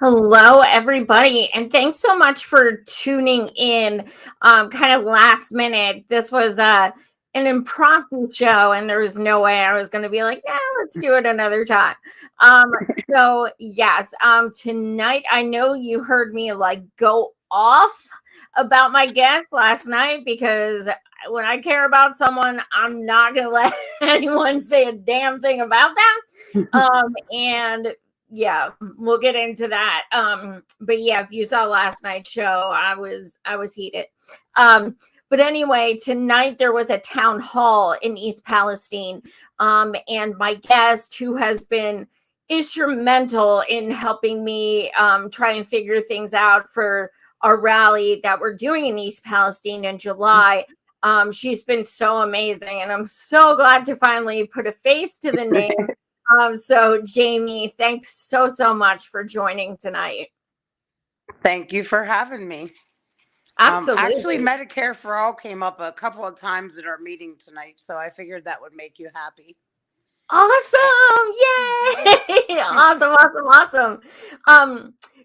Hello, everybody, and thanks so much for tuning in. Kind of last minute. This was an impromptu show, and there was no way I was going to be like, "Yeah, let's do it another time." Um, so yes, tonight I know you heard me like go off about my guest last night because when I care about someone, I'm not going to let anyone say a damn thing about them. And yeah, we'll get into that. But yeah, if you saw last night's show, I was heated. But anyway, tonight there was a town hall in East Palestine, and my guest, who has been instrumental in helping me try and figure things out for our rally that we're doing in East Palestine in July. She's been so amazing, and I'm so glad to finally put a face to the name. So Jamie, thanks so much for joining tonight. Thank you for having me. Actually, Absolutely. Medicare for All came up a couple of times at our meeting tonight, so I figured that would make you happy. Awesome. Yay. Awesome.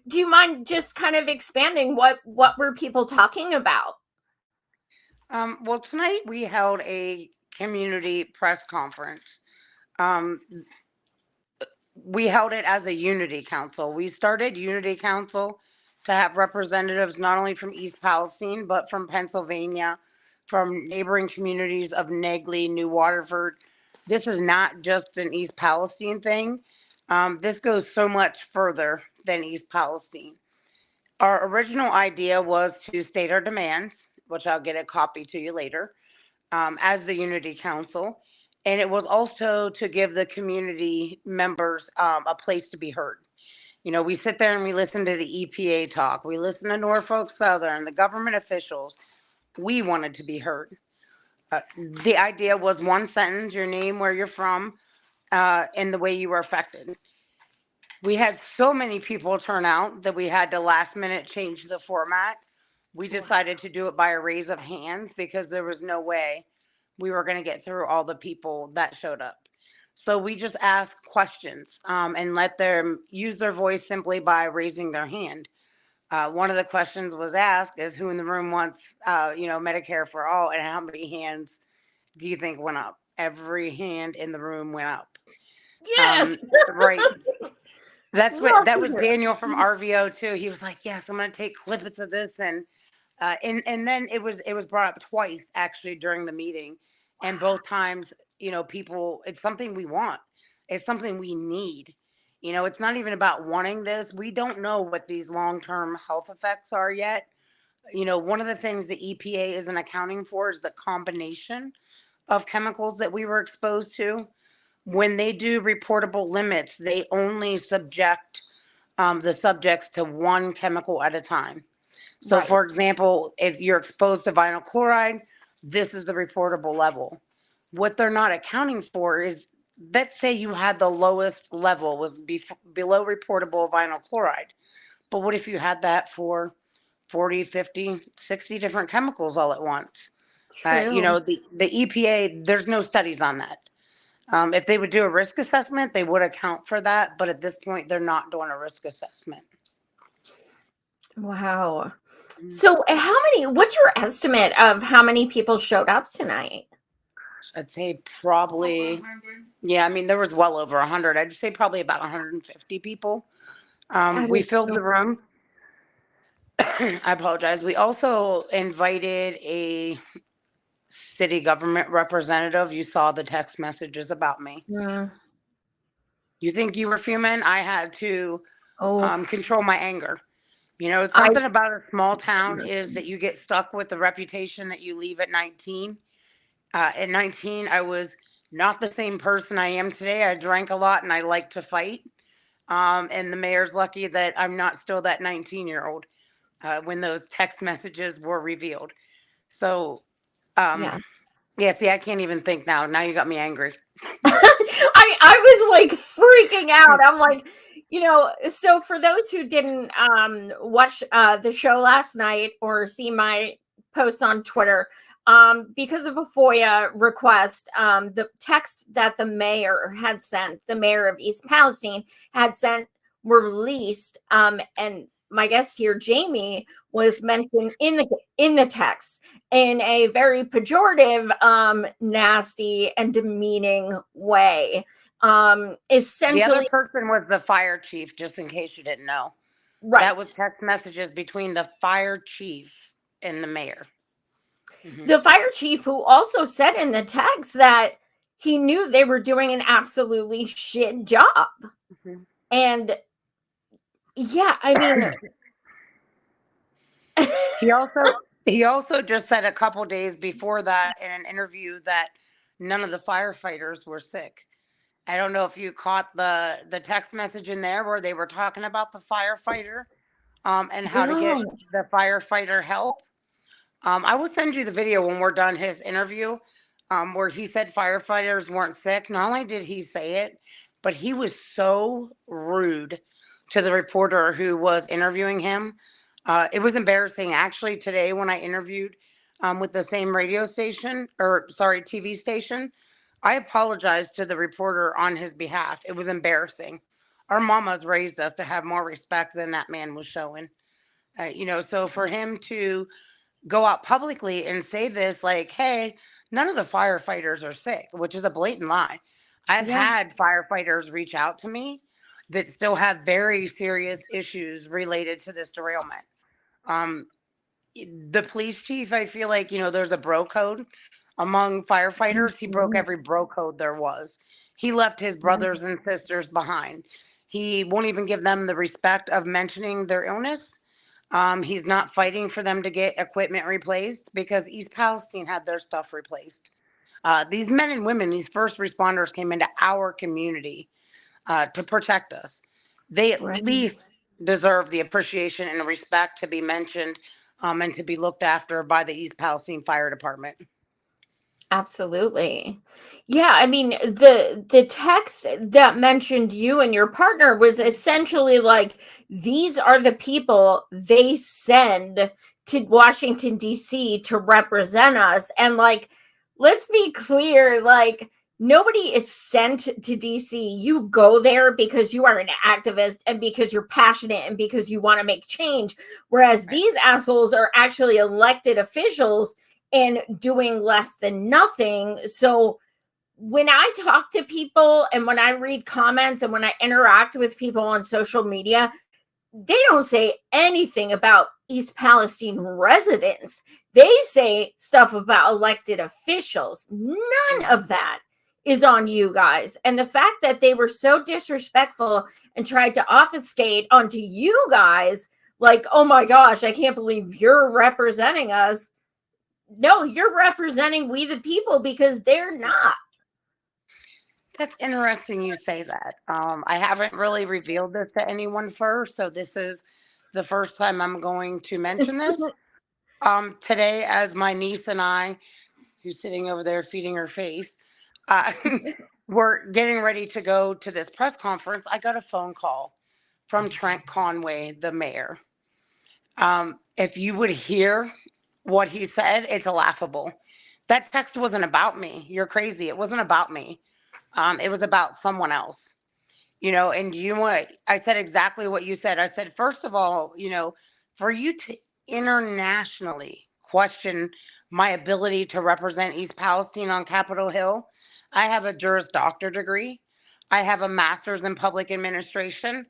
Do you mind just kind of expanding what were people talking about? Well, tonight we held a community press conference. Um, we held it as a unity council. We started unity council to have representatives not only from East Palestine, but from Pennsylvania, from neighboring communities of Negley, New Waterford. This is not just an East Palestine thing. This goes so much further than East Palestine. Our original idea was to state our demands, which I'll get a copy to you later, as the Unity Council. And it was also to give the community members a place to be heard. You know, we sit there and we listen to the EPA talk. We listen to Norfolk Southern, the government officials. We wanted to be heard. Uh, the idea was one sentence, your name, where you're from, and the way you were affected. We had so many people turn out that we had to last minute change the format. We decided to do it by a raise of hands because there was no way we were going to get through all the people that showed up. So we just asked questions and let them use their voice simply by raising their hand. One of the questions was asked is who in the room wants, Medicare for all, and how many hands do you think went up? Every hand in the room went up. Yes. Right. Love That to was hear Daniel from RVO too. He was like, "Yes, I'm going to take clips of this," and then it was brought up twice actually during the meeting, and both times, people, it's something we want, it's something we need. It's not even about wanting this. We don't know what these long-term health effects are yet. One of the things the EPA isn't accounting for is the combination of chemicals that we were exposed to. When they do reportable limits, they only subject the subjects to one chemical at a time. So, Right. for example, if you're exposed to vinyl chloride, this is the reportable level. What they're not accounting for is, let's say you had the lowest level was below reportable vinyl chloride. But what if you had that for 40, 50, 60 different chemicals all at once? True. The EPA, there's no studies on that. If they would do a risk assessment, they would account for that. But at this point, they're not doing a risk assessment. Wow. So what's your estimate of how many people showed up tonight? I'd say probably, yeah, I mean, there was well over 100. I'd say probably about 150 people. That We is filled so the room. I apologize. We also invited a city government representative. You saw the text messages about me. mm, You think you were fuming? I had to oh control my anger. I Something about a small town is that you get stuck with the reputation that you leave at 19. At 19, I was not the same person I am today. I drank a lot and I like to fight. And the mayor's lucky that I'm not still that 19-year-old when those text messages were revealed. So, um, yeah. yeah, see, I can't even think now. Now you got me angry. I was like freaking out. I'm like, so for those who didn't watch the show last night or see my posts on Twitter, because of a FOIA request, the text that the mayor of East Palestine had sent were released. And my guest here, Jamie, was mentioned in the text in a very pejorative, nasty, and demeaning way. The other Essentially, person was the fire chief, just in case you didn't know. That was right. text messages between the fire chief and the mayor. The fire chief, who also said in the text that he knew they were doing an absolutely shit job. Mm-hmm. And yeah, I mean, He also just said a couple days before that in an interview that none of the firefighters were sick. I don't know if you caught the text message in there where they were talking about the firefighter, and how to get no. the firefighter help. I will send you the video when we're done his interview, where he said firefighters weren't sick. Not only did he say it, but he was so rude to the reporter who was interviewing him. It was embarrassing. Actually, today when I interviewed with the same radio station, or sorry, TV station, I apologized to the reporter on his behalf. It was embarrassing. Our mamas raised us to have more respect than that man was showing. So for him to go out publicly and say this, like, hey, none of the firefighters are sick, which is a blatant lie. I've Yeah. had firefighters reach out to me that still have very serious issues related to this derailment. Um, the police chief, I feel like, there's a bro code among firefighters. He broke Mhm. every bro code there was. He left his brothers and sisters behind. He won't even give them the respect of mentioning their illness. He's not fighting for them to get equipment replaced because East Palestine had their stuff replaced. These men and women, these first responders came into our community to protect us. They at Right. least deserve the appreciation and the respect to be mentioned, and to be looked after by the East Palestine Fire Department. Absolutely. Yeah, I mean, the text that mentioned you and your partner was essentially like, these are the people they send to Washington D.C. to represent us. And like, let's be clear, like, nobody is sent to DC. You go there because you are an activist and because you're passionate and because you want to make change. Whereas Right. these assholes are actually elected officials and doing less than nothing. So when I talk to people and when I read comments and when I interact with people on social media, they don't say anything about East Palestine residents. They say stuff about elected officials. None Mhm. of that is on you guys. And the fact that they were so disrespectful and tried to obfuscate onto you guys, like, oh my gosh, I can't believe you're representing us. No, you're representing we the people because they're not. That's interesting you say that. I haven't really revealed this to anyone first, so this is the first time I'm going to mention this. Today, as my niece and I, who's sitting over there feeding her face, uh, we're getting ready to go to this press conference, I got a phone call from Trent Conway, the mayor. If you would hear what he said, it's laughable. That text wasn't about me. You're crazy. It wasn't about me. It was about someone else. And I said exactly what you said. I said, first of all, for you to internationally question my ability to represent East Palestine on Capitol Hill, I have a Juris Doctor degree. I have a master's in public administration.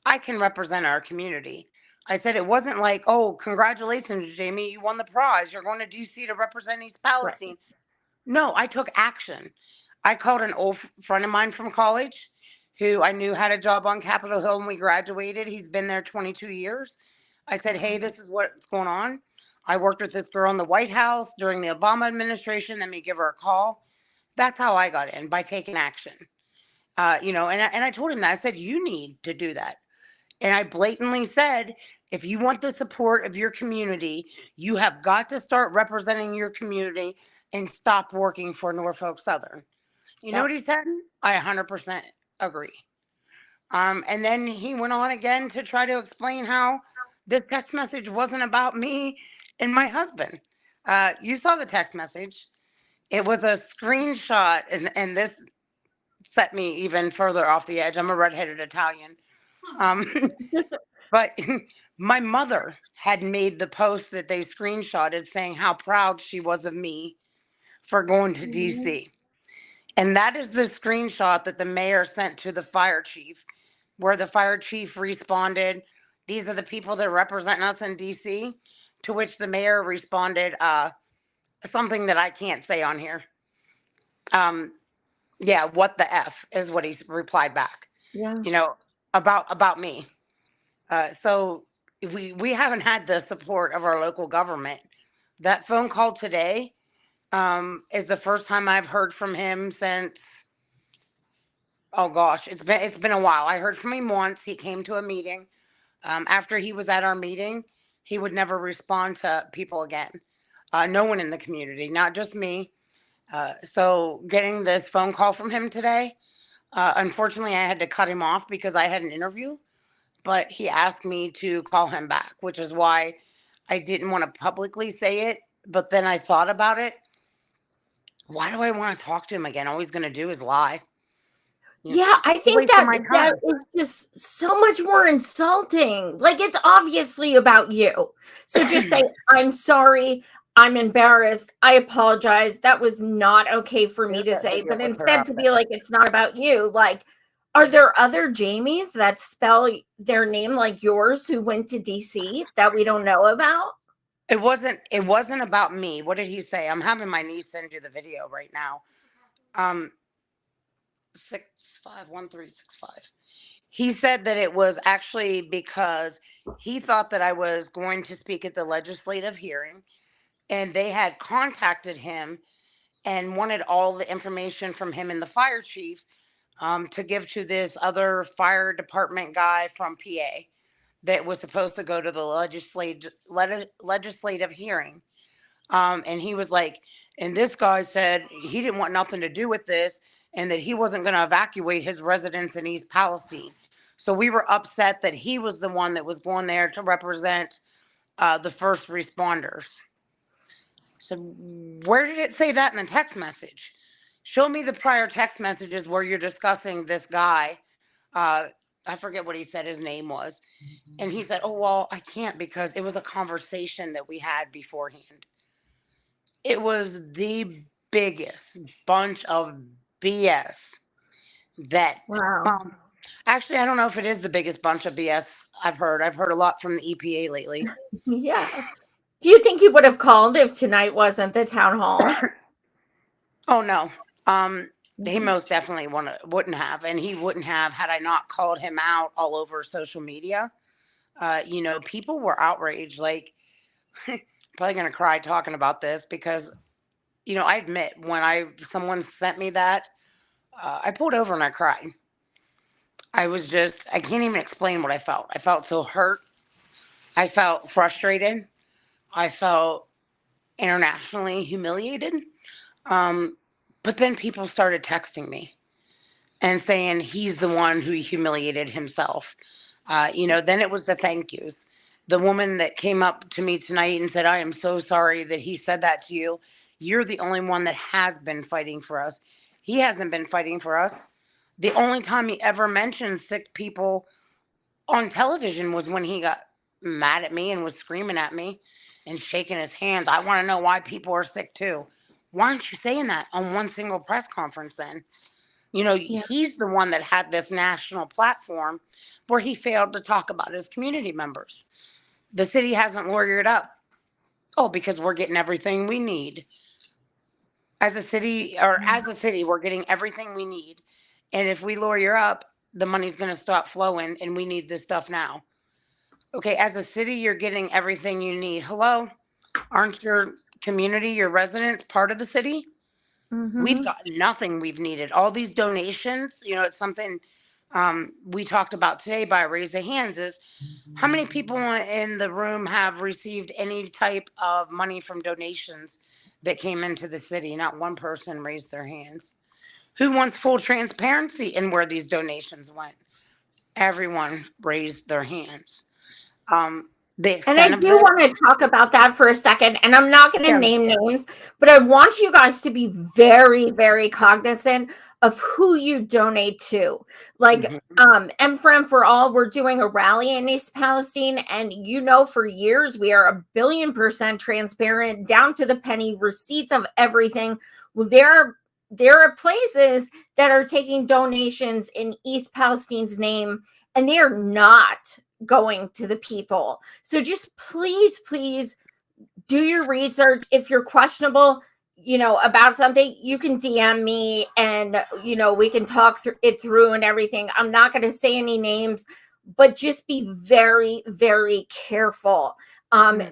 I can represent our community. I said it wasn't like, oh, congratulations, Jamie, you won the prize. You're going to DC to represent East Right. Palestine. No, I took action. I called an old friend of mine from college who I knew had a job on Capitol Hill when we graduated. He's been there 22 years. I said, hey, this is what's going on. I worked with this girl in the White House during the Obama administration. Let me give her a call. That's how I got in, by taking action. And I told him that. I said, you need to do that. And I blatantly said, if you want the support of your community, you have got to start representing your community and stop working for Norfolk Southern. You know what Yep. he said? I 100% agree. And then he went on again to try to explain how this text message wasn't about me and my husband. You saw the text message. It was a screenshot, and this set me even further off the edge. I'm a redheaded Italian. Um, but my mother had made the post that they screenshotted saying how proud she was of me for going to DC. And that is the screenshot that the mayor sent to the fire chief, where the fire chief responded, "These are the people that represent us in DC." To which the mayor responded, something that I can't say on here. Yeah, what the F is what he replied back, Yeah. you know, about me. So we haven't had the support of our local government. That phone call today is the first time I've heard from him since, oh gosh, it's been a while. I heard from him once. He came to a meeting. After he was at our meeting, he would never respond to people again. No one in the community, not just me. So getting this phone call from him today, unfortunately, I had to cut him off because I had an interview. But he asked me to call him back, which is why I didn't want to publicly say it. But then I thought about it. Why do I want to talk to him again? All he's going to do is lie. Yeah, I think Waste of that my that time. is just so much more insulting. Like, it's obviously about you. So just say, "I'm sorry. I'm embarrassed. I apologize. That was not okay for me Here's to that say." video But with her instead to out be there. like, it's not about you. Like, are there other Jamies that spell their name like yours who went to DC that we don't know about? It wasn't about me. What did he say? I'm having my niece send you the video right now. 651365. He said that it was actually because he thought that I was going to speak at the legislative hearing, and they had contacted him and wanted all the information from him and the fire chief, to give to this other fire department guy from PA that was supposed to go to the legislative hearing. And he was like, and this guy said he didn't want nothing to do with this, and that he wasn't going to evacuate his residents in East Palestine. So we were upset that he was the one that was going there to represent the first responders. So where did it say that in the text message? Show me the prior text messages where you're discussing this guy. Uh, I forget what he said his name was. And he said, "Oh, well, I can't because it was a conversation that we had beforehand." It was the biggest bunch of BS that, Wow. um, actually, I don't know if it is the biggest bunch of BS I've heard. I've heard a lot from the EPA lately. Yeah. Do you think you would have called if tonight wasn't the town hall? Oh, no. He Mhm. most definitely wouldn't have, and he wouldn't have had I not called him out all over social media. People were outraged. Like, probably gonna cry talking about this because I admit when someone sent me that, I pulled over and I cried. I can't even explain what I felt. I felt so hurt. I felt frustrated. I felt internationally humiliated. Um, but then people started texting me and saying he's the one who humiliated himself. Then it was the thank yous. The woman that came up to me tonight and said, "I am so sorry that he said that to you. You're the only one that has been fighting for us. He hasn't been fighting for us. The only time he ever mentioned sick people on television was when he got mad at me and was screaming at me and shaking his hands. I want to know why people are sick too. Why aren't you saying that on one single press conference then?" Yeah. He's the one that had this national platform where he failed to talk about his community members. The city hasn't lawyered up. Oh, because we're getting everything we need. As a city, we're getting everything we need. And if we lawyer up, the money's going to stop flowing and we need this stuff now. Okay, as a city, you're getting everything you need. Hello? Aren't your community, your residents part of the city? We've Mhm. got nothing we've needed. All these donations, it's something we talked about today by raise of hands is how many people in the room have received any type of money from donations that came into the city? Not one person raised their hands. Who wants full transparency in where these donations went? Everyone raised their hands. The And I extent of do this, want to talk about that for a second. And I'm not going to yeah, name names, but I want you guys to be very, very cognizant of who you donate to. Like, Mhm. M Friend for All, we're doing a rally in East Palestine, and for years we are 1,000,000,000% transparent, down to the penny, receipts of everything. Well, there are places that are taking donations in East Palestine's name, and they are not going to the people. So just please do your research. If you're questionable, about something, you can DM me, and we can talk it through and everything. I'm not going to say any names, but just be very, very careful.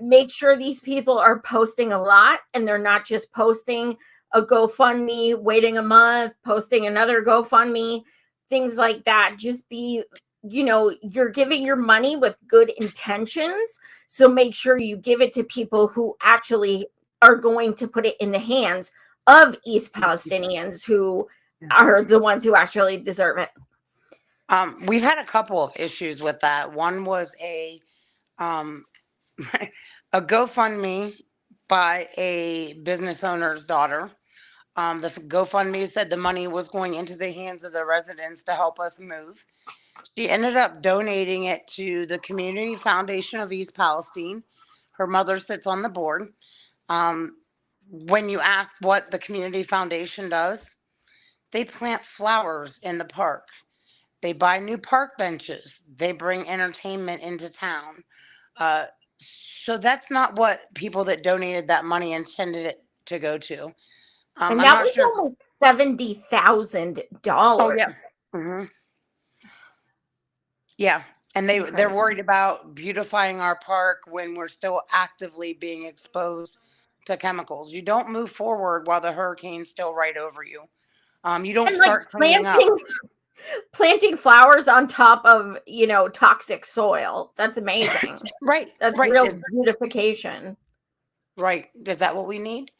Make sure these people are posting a lot, and they're not just posting a GoFundMe, waiting a month, posting another GoFundMe, things like that. Just be, you're giving your money with good intentions. So make sure you give it to people who actually are going to put it in the hands of East Palestinians, who are the ones who actually deserve it. We've had a couple of issues with that. One was um, a GoFundMe by a business owner's daughter. The GoFundMe said the money was going into the hands of the residents to help us move. She ended up donating it to the Community Foundation of East Palestine. Her mother sits on the board. When you ask what the Community Foundation does, they plant flowers in the park. They buy new park benches. They bring entertainment into town. Uh, so that's not what people that donated that money intended it to go to. And I'm that not was sure. almost Oh yeah. $70,000. hmm Yeah. And they're Incredible. worried about beautifying our park when we're still actively being exposed to chemicals. You don't move forward while the hurricane's still right over you. You don't And like start cleaning up. planting flowers on top of, toxic soil. That's amazing. Right, That's right, real beautification. right. Is that what we need?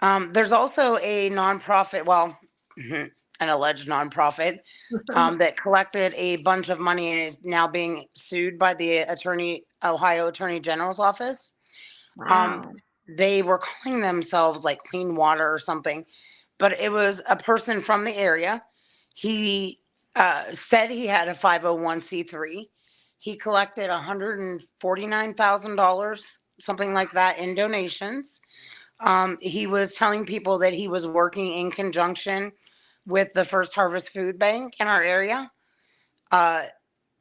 There's also a nonprofit, well, an alleged nonprofit, that collected a bunch of money and is now being sued by the Ohio Attorney General's office. Um, Wow. they were calling themselves like Clean Water or something, but it was a person from the area. He said he had a 501c3. He collected $149,000, something like that, in donations. He was telling people that he was working in conjunction with the First Harvest Food Bank in our area. Uh,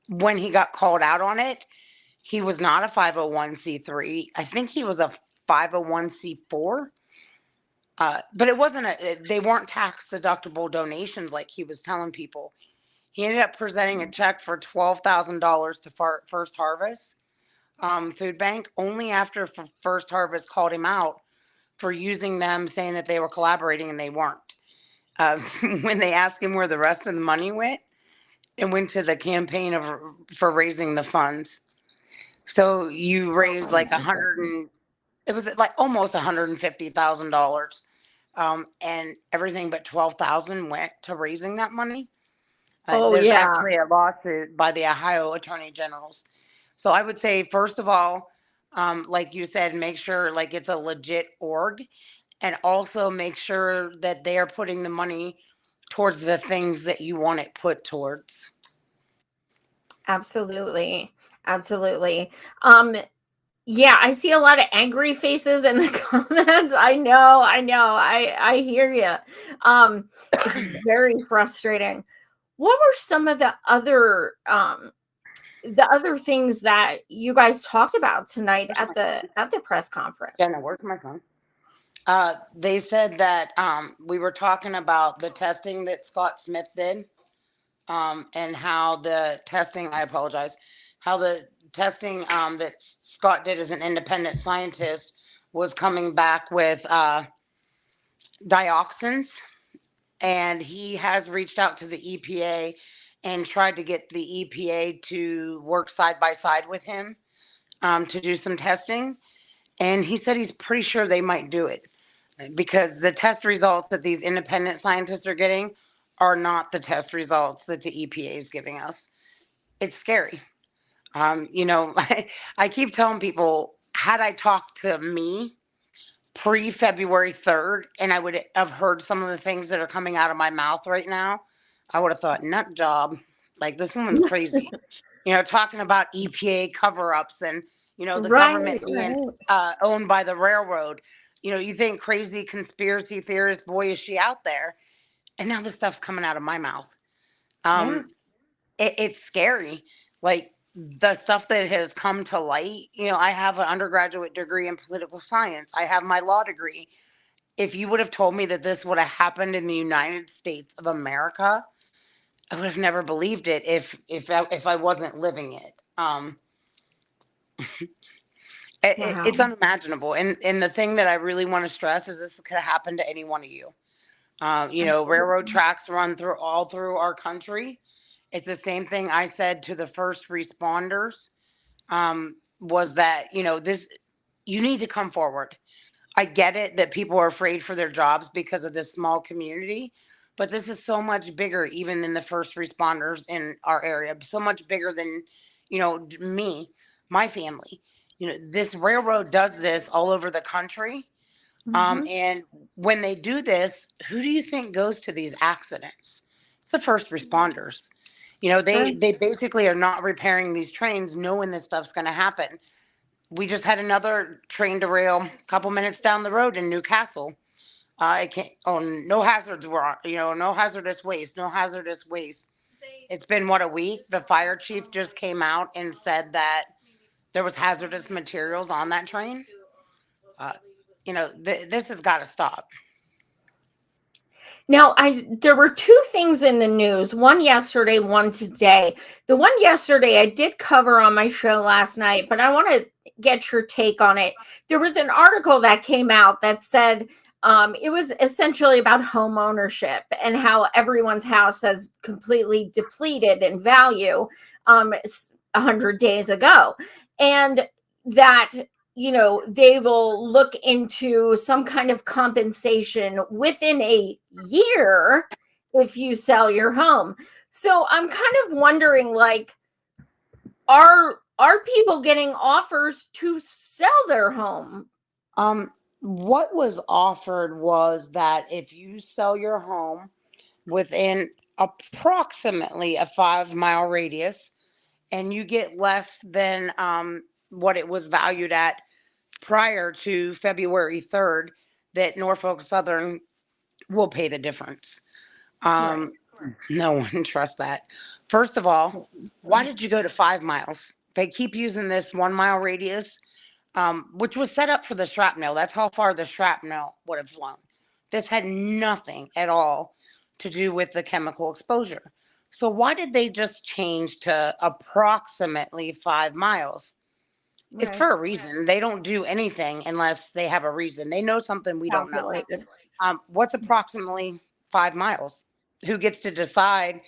when he got called out on it, he was not a 501c3. I think he was a 501c4. But it wasn't they weren't tax deductible donations like he was telling people. He ended up presenting a check for $12,000 to First Harvest Food Bank only after First Harvest called him out for using them, saying that they were collaborating and they weren't. Uh, when they asked him where the rest of the money went, it went to the campaign for raising the funds. So you raised like it was like almost $150,000, and everything but 12,000 went to raising that money. Oh There's yeah. actually a lawsuit by the Ohio Attorney Generals. So I would say, first of all, like you said, make sure like it's a legit org, and also make sure that they are putting the money towards the things that you want it put towards. Absolutely. Absolutely. Um, yeah, I see a lot of angry faces in the comments. I hear you. It's very frustrating. What were some of the other things that you guys talked about tonight at the press conference? Jenna, where's my phone? They said that we were talking about the testing that Scott Smith did, and how the testing, I apologize, how the testing that Scott did as an independent scientist was coming back with dioxins. And he has reached out to the EPA and tried to get the EPA to work side by side with him to do some testing. And he said he's pretty sure they might do it because the test results that these independent scientists are getting are not the test results that the EPA is giving us. It's scary. I keep telling people, had I talked to me pre-February 3rd, and I would have heard some of the things that are coming out of my mouth right now, I would have thought, nut job. Like, this woman's crazy. Talking about EPA cover-ups and, the Right, government being right. owned by the railroad. You think crazy conspiracy theorist, boy, is she out there. And now this stuff's coming out of my mouth. Yeah. It's scary. Like, the stuff that has come to light. I have an undergraduate degree in political science. I have my law degree. If you would have told me that this would have happened in the United States of America, I would have never believed it if I wasn't living it. It's Wow. unimaginable. And the thing that I really want to stress is this could happen to any one of you. Railroad Absolutely. tracks run all through our country. It's the same thing I said to the first responders. Was that this? You need to come forward. I get it that people are afraid for their jobs because of this small community, but this is so much bigger, even than the first responders in our area. So much bigger than me, my family. This railroad does this all over the country. Hmm. And when they do this, who do you think goes to these accidents? It's the first responders. They True. they basically are not repairing these trains, knowing this stuff's going to happen. We just had another train derail a couple minutes down the road in Newcastle. It can't. Oh, no hazards were no hazardous waste, no hazardous waste. It's been what, a week? The fire chief just came out and said that there was hazardous materials on that train. Uh, this has got to stop. Now, there were two things in the news, one yesterday, one today. The one yesterday I did cover on my show last night, but I want to get your take on it. There was an article that came out that said it was essentially about home ownership and how everyone's house has completely depleted in value 100 days ago. And that they will look into some kind of compensation within a year if you sell your home. So I'm kind of wondering, like, are people getting offers to sell their home? What was offered was that if you sell your home within approximately a 5-mile radius and you get less than what it was valued at prior to February 3rd, that Norfolk Southern will pay the difference. Right. Um, no one trusts that. First of all, why did you go to 5 miles? They keep using this 1-mile radius, which was set up for the shrapnel. That's how far the shrapnel would have flown. This had nothing at all to do with the chemical exposure. So why did they just change to approximately 5 miles? It's Right. for a reason. They don't do anything unless they have a reason. They know something we don't know. Calculated. What's approximately 5 miles? Who gets to decide,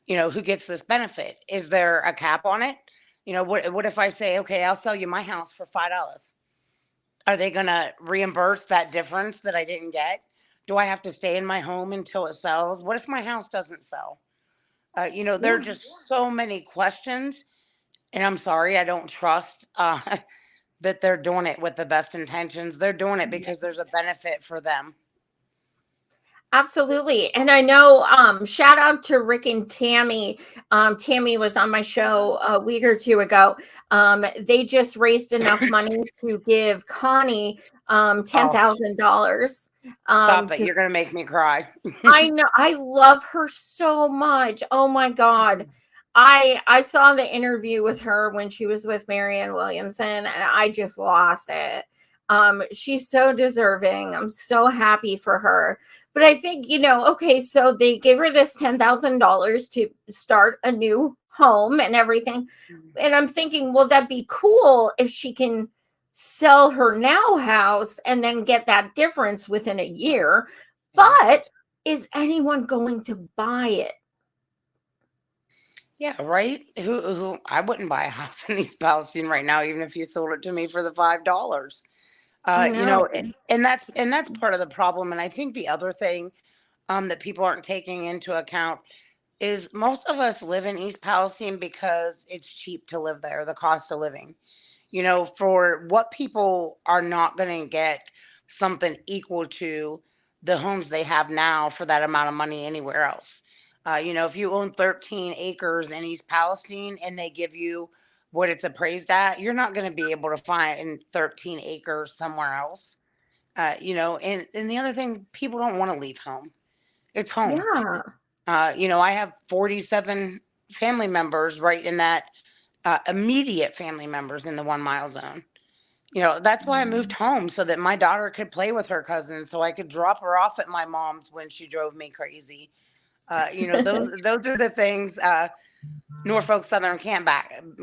who gets this benefit? Is there a cap on it? What if I say, okay, I'll sell you my house for $5? Are they going to reimburse that difference that I didn't get? Do I have to stay in my home until it sells? What if my house doesn't sell? There are Yeah. just so many questions. And I'm sorry, I don't trust that they're doing it with the best intentions. They're doing it because there's a benefit for them. Absolutely. And I know, shout out to Rick and Tammy. Tammy was on my show a week or two ago. They just raised enough money to give Connie Oh, $10,000 stop it. to. You're going to make me cry. I know, I love her so much. Oh my God. I saw the interview with her when she was with Marianne Williamson, and I just lost it. She's so deserving. I'm so happy for her. But I think, okay, so they gave her this $10,000 to start a new home and everything. And I'm thinking, well, that'd be cool if she can sell her now house and then get that difference within a year. Yeah. But is anyone going to buy it? Yeah, right. Who? I wouldn't buy a house in East Palestine right now, even if you sold it to me for the $5. I know. And that's part of the problem. And I think the other thing that people aren't taking into account is most of us live in East Palestine because it's cheap to live there, the cost of living. For what people are not going to get something equal to the homes they have now for that amount of money anywhere else. If you own 13 acres in East Palestine and they give you what it's appraised at, you're not going to be able to find 13 acres somewhere else. And the other thing, people don't want to leave home. It's home. Yeah. I have 47 family members right in that immediate family members in the 1 mile zone. That's why I moved home so that my daughter could play with her cousins, so I could drop her off at my mom's when she drove me crazy. Those are the things Norfolk Southern can't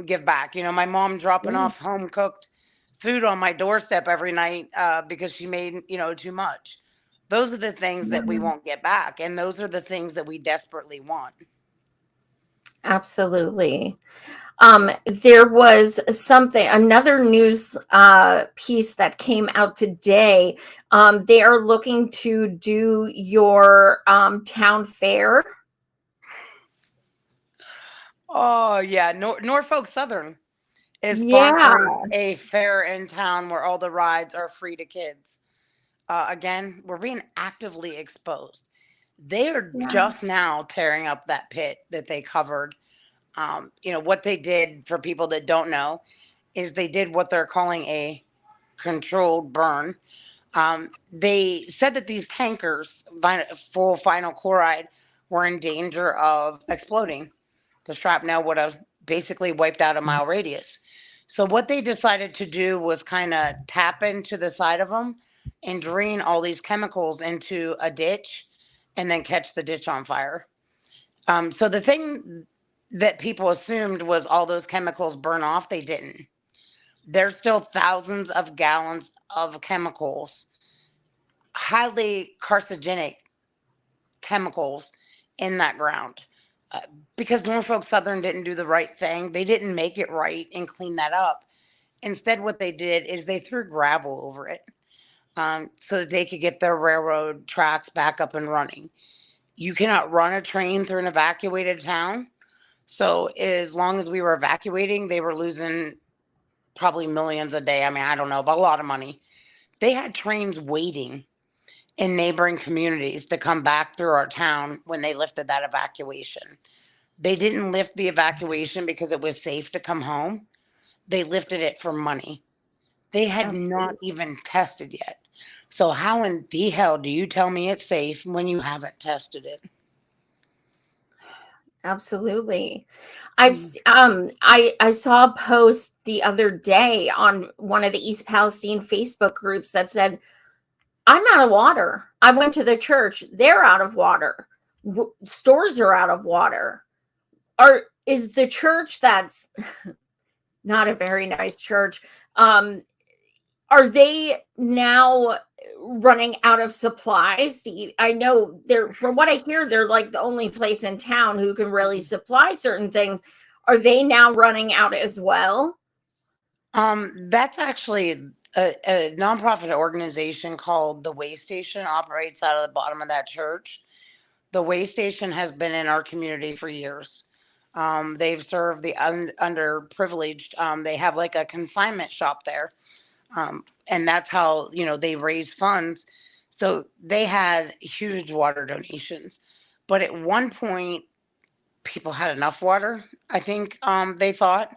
give back. My mom dropping Yeah. off home cooked food on my doorstep every night because she made too much. Those are the things that we Yeah. won't get back, and those are the things that we desperately want. Absolutely. There was another news piece that came out today. They are looking to do your town fair. Oh yeah, Norfolk Southern is Yeah. sponsoring a fair in town where all the rides are free to kids. Again, we're being actively exposed. They are Yeah. just now tearing up that pit that they covered. What they did, for people that don't know, is they did what they're calling a controlled burn. They said that these tankers, full vinyl chloride, were in danger of exploding. The shrapnel would have basically wiped out a mile radius. So what they decided to do was kind of tap into the side of them and drain all these chemicals into a ditch and then catch the ditch on fire. So the thing that people assumed was all those chemicals burn off, they didn't. There's still thousands of gallons of chemicals, highly carcinogenic chemicals in that ground. Uh, because Norfolk Southern didn't do the right thing. They didn't make it right and clean that up. Instead, what they did is they threw gravel over it so that they could get their railroad tracks back up and running. You cannot run a train through an evacuated town. So as long as we were evacuating, they were losing probably millions a day. I mean, I don't know, but a lot of money. They had trains waiting in neighboring communities to come back through our town when they lifted that evacuation. They didn't lift the evacuation because it was safe to come home. They lifted it for money. They had not Absolutely. even tested yet. So how in the hell do you tell me it's safe when you haven't tested it? Absolutely. I saw a post the other day on one of the East Palestine Facebook groups that said, I'm out of water. I went to the church. They're out of water. Stores are out of water. Is the church that's not a very nice church, are they now running out of supplies to eat? I know they're, from what I hear, they're like the only place in town who can really supply certain things. Are they now running out as well? That's actually a nonprofit organization called the Way Station, operates out of the bottom of that church. The Way Station has been in our community for years. They've served the underprivileged. They have like a consignment shop there. And that's how, they raise funds. So they had huge water donations. But at one point, people had enough water, I think they thought.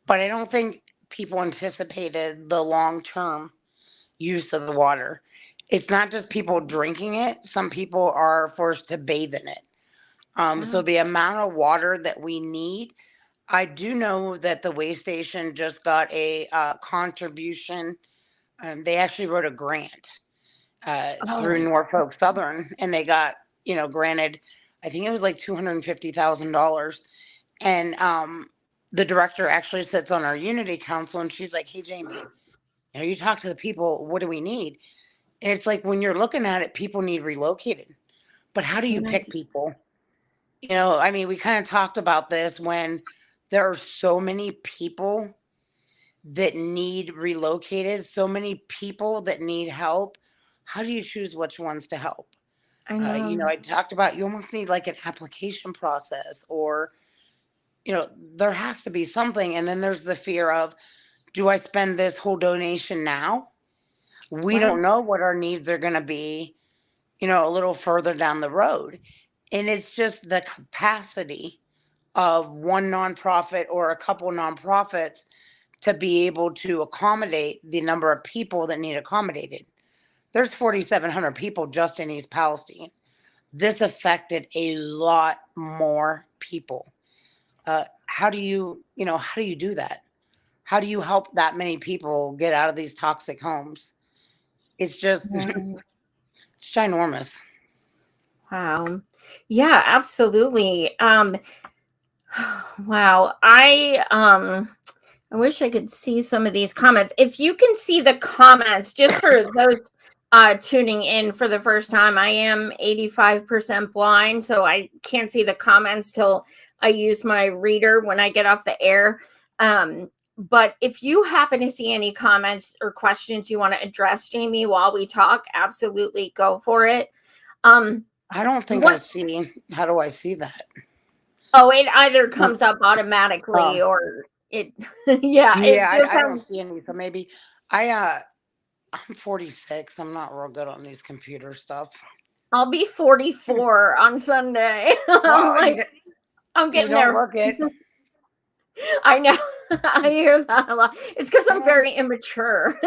But I don't think people anticipated the long term use of the water. It's not just people drinking it, some people are forced to bathe in it. So Yeah. the amount of water that we need, I do know that the way station just got a contribution. They actually wrote a grant through Oh, Norfolk Southern, and they got, granted, I think it was like $250,000. And the director actually sits on our Unity Council, and she's like, "Hey, Jamie, you talk to the people. What do we need?" And it's like, when you're looking at it, people need relocated. But how do you yeah, pick people? I mean, we kind of talked about this when there are so many people that need relocated, so many people that need help. How do you choose which ones to help? I know. I talked about, you almost need like an application process, or, there has to be something. And then there's the fear of, do I spend this whole donation now? We Right. don't know what our needs are going to be, a little further down the road. And it's just the capacity of one nonprofit or a couple nonprofits to be able to accommodate the number of people that need accommodated. There's 4,700 people just in East Palestine. This affected a lot more people. How do you do that? How do you help that many people get out of these toxic homes? It's just, Right. it's ginormous. Wow. Yeah, absolutely. Wow. I wish I could see some of these comments. If you can see the comments, just for those tuning in for the first time, I am 85% blind, so I can't see the comments till I use my reader when I get off the air. But if you happen to see any comments or questions you want to address, Jamie, while we talk, absolutely go for it. I don't think I What see. How do I see that? Oh, it either comes up automatically Um, or it yeah, it yeah, just I don't has. see any. So maybe I uh I'm 46. I'm not real good on these computer stuff. I'll be 44 on Sunday. I'm Well, like, I'm you getting don't there. look it. I know. I hear that a lot. It's because I'm Um, very immature.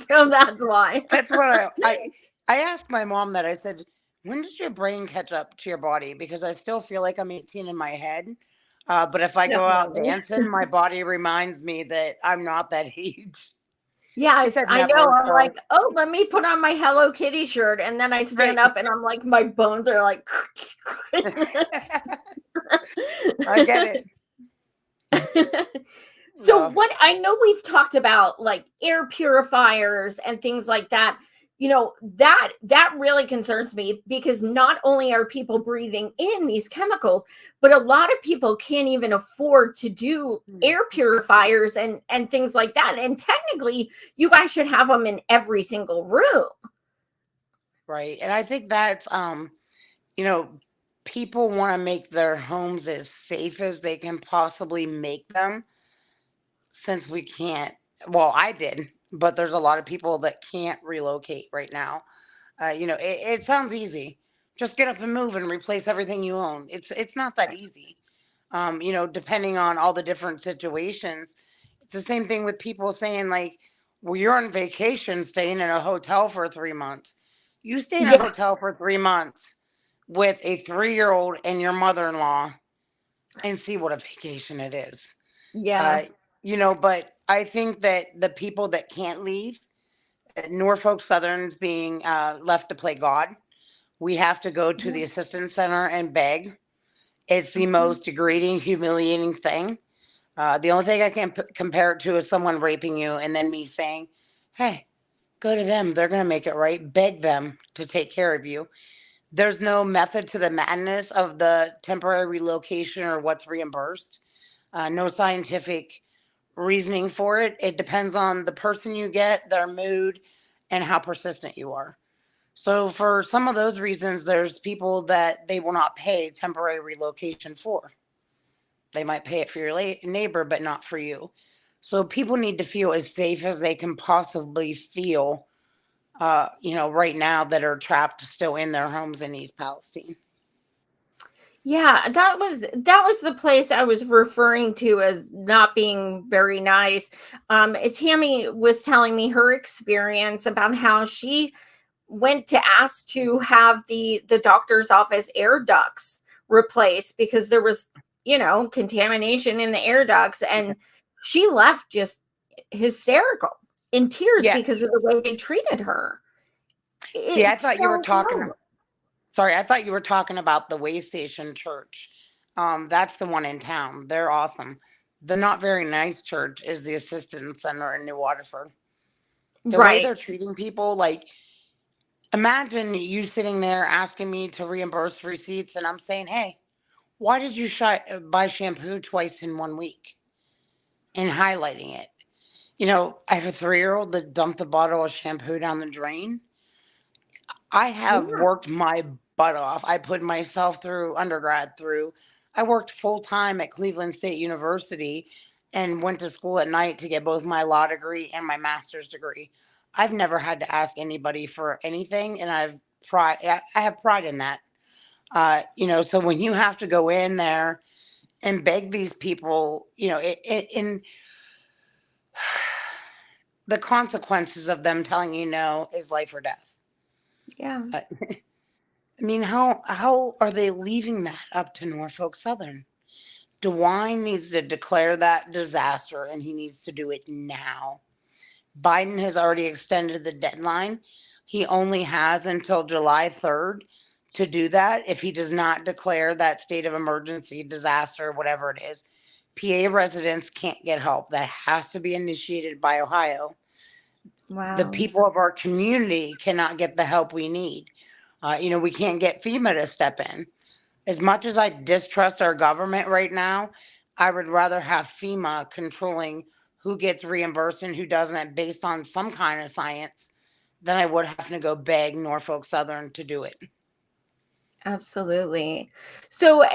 So that's why. That's what I asked my mom that. I said, "When did your brain catch up to your body?" Because I still feel like I'm 18 in my head. But if I go out Definitely. dancing, my body reminds me that I'm not that age. She Yes, said I know. never. I'm like, So oh, let me put on my Hello Kitty shirt. And then I stand right. up and I'm like, my bones are like, I get it. so No. what I know we've talked about like air purifiers and things like that. That really concerns me because not only are people breathing in these chemicals, but a lot of people can't even afford to do air purifiers and things like that. And technically, you guys should have them in every single room. Right. And I think that's you know, people want to make their homes as safe as they can possibly make them since we can't. Well, I did, but there's a lot of people that can't relocate right now. It sounds easy. Just get up and move and replace everything you own. It's not that easy. Depending on all the different situations. It's the same thing with people saying like, well, you're on vacation staying in a hotel for 3 months. You stay in a Yeah, hotel for 3 months with a 3-year-old and your mother-in-law and see what a vacation it is. yeah. Uh, but I think that the people that can't leave, Norfolk Southern's being left to play God. We have to go to the assistance center and beg. It's the Mhm. most degrading, humiliating thing. The only thing I can compare it to is someone raping you and then me saying, hey, go to them. They're going to make it right. Beg them to take care of you. There's no method to the madness of the temporary relocation or what's reimbursed. No scientific reasoning for it. It depends on the person you get, their mood, and how persistent you are. So, for some of those reasons, there's people that they will not pay temporary relocation for. They might pay it for your neighbor, but not for you. So, people need to feel as safe as they can possibly feel, right now that are trapped still in their homes in East Palestine. Yeah, that was the place I was referring to as not being very nice. Tammy was telling me her experience about how she went to ask to have the doctor's office air ducts replaced because there was, contamination in the air ducts, and she left just hysterical in tears Yeah. because of the way they treated her. See, I It's thought you were so talking. horrible. Sorry, I thought you were talking about the Way Station Church. That's the one in town. They're awesome. The not very nice church is the Assistance Center in New Waterford. The way Right. they're treating people, like, imagine you sitting there asking me to reimburse receipts, and I'm saying, hey, why did you buy shampoo twice in 1 week? And highlighting it. I have a 3-year-old that dumped a bottle of shampoo down the drain. I have Yeah. worked my butt off. I put myself through undergrad through. I worked full time at Cleveland State University and went to school at night to get both my law degree and my master's degree. I've never had to ask anybody for anything, and I have pride in that. So when you have to go in there and beg these people, and the consequences of them telling you no is life or death. Yeah. Uh, I mean, how are they leaving that up to Norfolk Southern? DeWine needs to declare that disaster, and he needs to do it now. Biden has already extended the deadline. He only has until July 3rd to do that. If he does not declare that state of emergency, disaster, whatever it is, PA residents can't get help. That has to be initiated by Ohio. The Wow. people of our community cannot get the help we need. We can't get FEMA to step in. As much as I distrust our government right now, I would rather have FEMA controlling who gets reimbursed and who doesn't based on some kind of science than I would have to go beg Norfolk Southern to do it. Absolutely. So,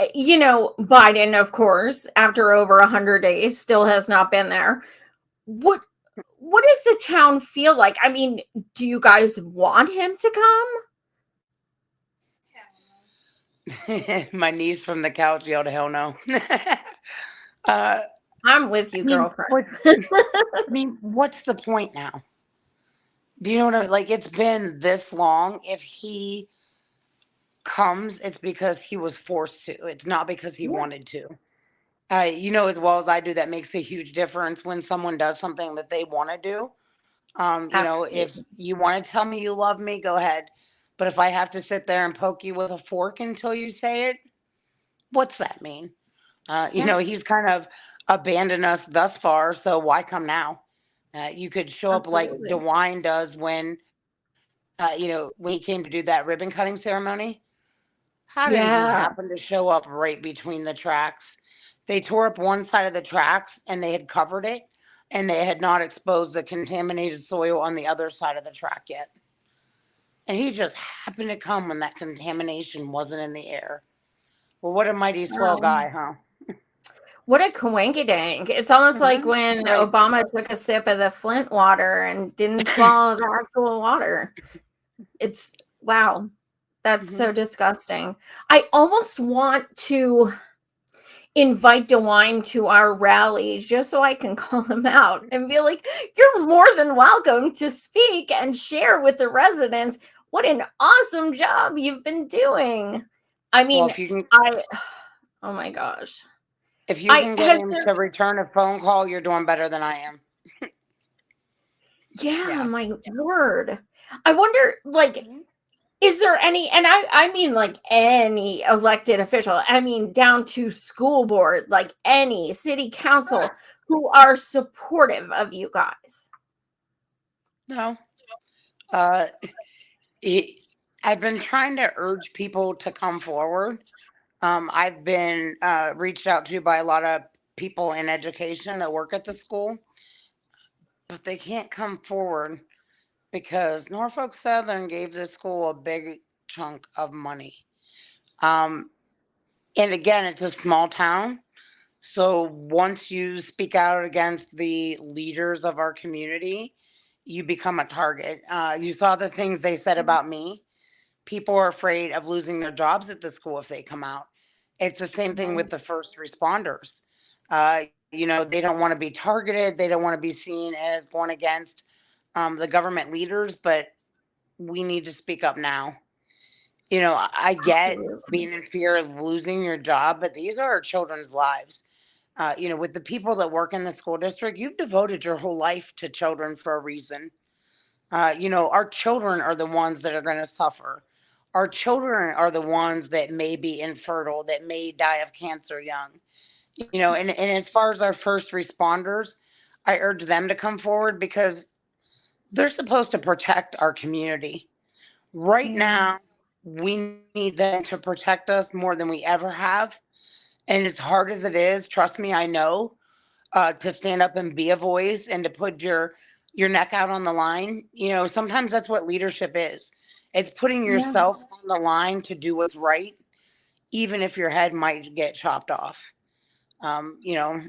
Biden, of course, after over 100 days, still has not been there. What what does the town feel like? I mean, do you guys want him to My niece from the couch yelled, "Hell no!" uh, come? I'm with you, I mean, girlfriend. what's the point now? Do you know what I mean? Like, it's been this long. If he comes, it's because he was forced to. It's not because he Yeah, wanted to. As well as I do, that makes a huge difference when someone does something that they want to do. If absolutely. you want to tell me you love me, go ahead. But if I have to sit there and poke you with a fork until you say it, what's that mean? Yeah, He's kind of abandoned us thus far, so why come now? You could show up like absolutely. DeWine does when he came to do that ribbon cutting ceremony. How did he Yeah. happen to show up right between the tracks? They tore up one side of the tracks and they had covered it, and they had not exposed the contaminated soil on the other side of the track yet. And he just happened to come when that contamination wasn't in the air. Well, what a mighty swell Wow. guy, huh? What a coinky-dink. It's almost like when Right. Obama took a sip of the Flint water and didn't swallow the actual water. It's wow. That's hmm so disgusting. I almost want to invite DeWine to our rallies just so I can call him out and be like, you're more than welcome to speak and share with the residents what an awesome job you've been doing. I Well, mean, if you can, I, oh my gosh. if you I, can get has him there, to return a phone call, you're doing better than I am. yeah, Yeah. my word. I wonder, like, Mhm. is there any, and I mean like any elected official, I mean down to school board, like any city council who are supportive of you guys? No. Uh, it, I've been trying to urge people to come forward. I've been reached out to by a lot of people in education that work at the school, but they can't come forward because Norfolk Southern gave the school a big chunk of money. Um, and again, it's a small town. So once you speak out against the leaders of our community, you become a target. You saw the things they said about me. People are afraid of losing their jobs at the school if they come out. It's the same thing with Right. the first responders. They don't want to be targeted. They don't want to be seen as going against the government leaders, but we need to speak up now. I get Absolutely. being in fear of losing your job, but these are our children's lives. With the people that work in the school district, you've devoted your whole life to children for a reason. Our children are the ones that are going to suffer. Our children are the ones that may be infertile, that may die of cancer young. And as far as our first responders, I urge them to come forward because they're supposed to protect our community. Right Yeah. now, we need them to protect us more than we ever have. And as hard as it is, trust me, I know, to stand up and be a voice and to put your neck out on the line. Sometimes that's what leadership is. It's putting Yeah. yourself on the line to do what's right, even if your head might get chopped off. Um, you know,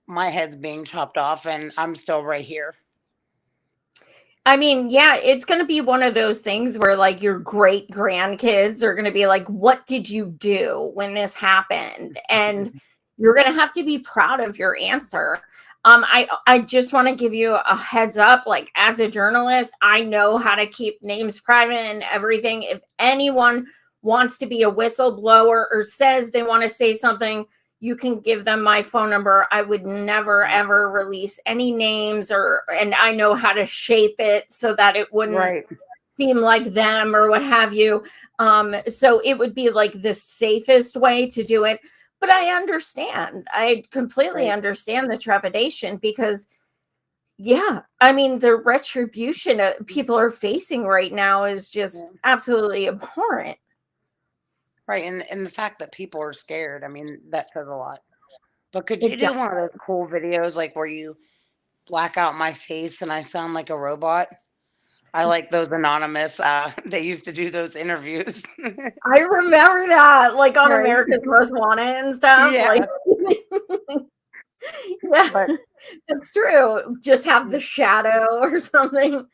my head's being chopped off, and I'm still right here. I mean, yeah, it's going to be one of those things where like your great grandkids are going to be like, what did you do when this happened? And you're going to have to be proud of your answer. I just want to give you a heads up. Like, as a journalist, I know how to keep names private and everything. If anyone wants to be a whistleblower or says they want to say something, you can give them my phone number. I would never ever release any names, and I know how to shape it so that it wouldn't Right. seem like them or what have you. So it would be like the safest way to do it. But I understand. I completely Right. understand the trepidation because, yeah, I mean, the retribution people are facing right now is Yeah. just absolutely abhorrent. Right. And the fact that people are scared, I mean, that says a lot. But could you It do one of those cool videos like where you black out my face and I sound like a robot? I like those anonymous. They used to do those interviews. I remember that, like on Right. America's Most Wanted and stuff. Like, Yeah. yeah, But that's true. Just have the shadow or something.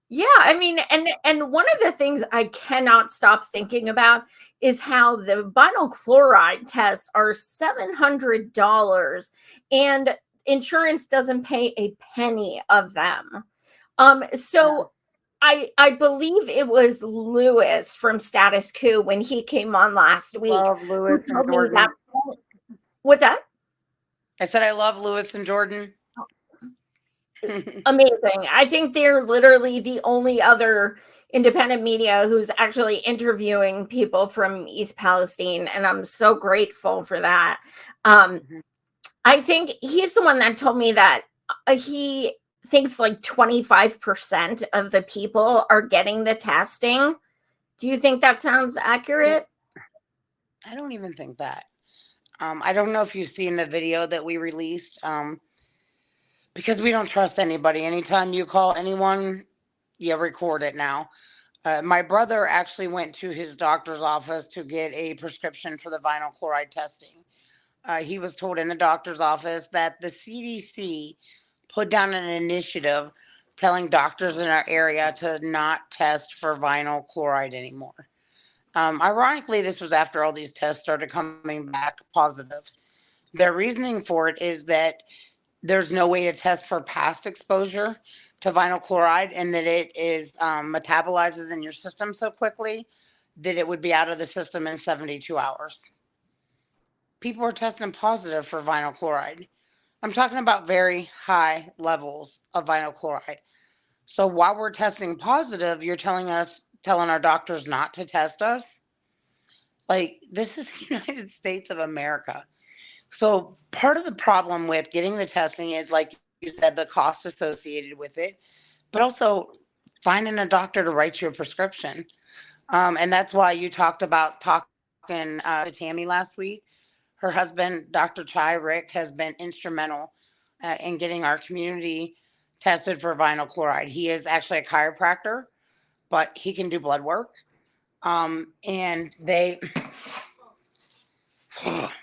Yeah, I mean, and one of the things I cannot stop thinking about is how the vinyl chloride tests are $700 and insurance doesn't pay a penny of them. yeah, So I believe it was Lewis from Status Quo when he came on last week love Lewis who and told me that. Jordan. What's that? I said I love Lewis and Jordan. Amazing. I think they're literally the only other independent media who's actually interviewing people from East Palestine, and I'm so grateful for that. Um, I think he's the one that told me that he thinks like 25% of the people are getting the testing. Do you think that sounds accurate? I don't even think that. I don't know if you've seen the video that we released. Because we don't trust anybody. Anytime you call anyone, you record it now. My brother actually went to his doctor's office to get a prescription for the vinyl chloride testing. He was told in the doctor's office that the CDC put down an initiative telling doctors in our area to not test for vinyl chloride anymore. Ironically, this was after all these tests started coming back positive. Their reasoning for it is that there's no way to test for past exposure to vinyl chloride and that it is metabolizes in your system so quickly that it would be out of the system in 72 hours. People are testing positive for vinyl chloride. I'm talking about very high levels of vinyl chloride. So while we're testing positive, you're telling our doctors not to test us? Like, this is the United States of America. So part of the problem with getting the testing is, like you said, the cost associated with it, but also finding a doctor to write you a prescription. And that's why you talked about talking to Tammy last week. Her husband, Dr. Chai Rick, has been instrumental in getting our community tested for vinyl chloride. He is actually a chiropractor, but he can do blood work. And they,